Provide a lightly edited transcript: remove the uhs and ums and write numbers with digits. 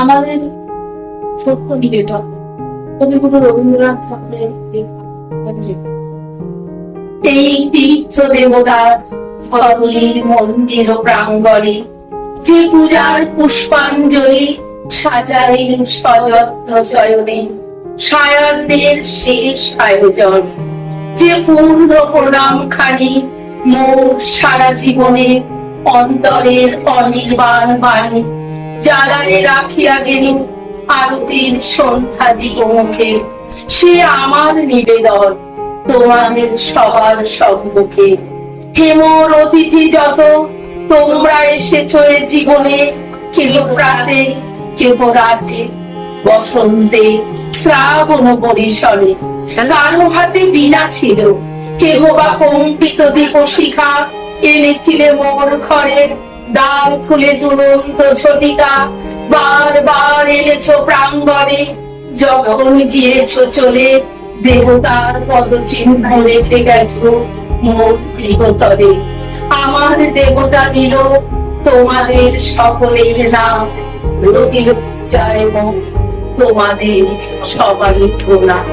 আমাদের সত্য নিবেদন কবিগুরু রবীন্দ্রনাথ ঠাকুরের এই তীর্থ দেবতার ধরণীর মন্দির ও প্রাঙ্গণে যে পূজার পুষ্পাঞ্জলি সাজাই সযত্ন চয়নে সায়াহ্নের শেষ আয়োজন, যে পূর্ণ প্রণাম খানি মোর সারা জীবনে অন্তরের অনির্বাণ বাণী জ্বালানে রাখিয়া গেল আরতির সন্ধ্যা দিগমুখে, সে আমার নিবেদন তোমাদের সবার সম্মুখে। হে মোর অতিথি যত, তোমরা এসেছ এ জীবনে, কেহ প্রাতে কেহ রাতে বসন্তে শ্রাবণ পরিসরে, কারো হাতে বীণা ছিল, কেহ বা কম্পিত দীপশিখা এনেছিলে মোর ঘরে, দ্বার খুলে দুরন্ত ঝটিকা বারবার এনেছ প্রাঙ্গণে, যখন গিয়েছ চলে দেবতার পদচিহ্ন রেখে গেছো মোর গৃহতরে। আমার দেবতা দিল তোমাদের সকলের নাম, রতিল জয় হোক তোমাদের সবারই প্রণাম।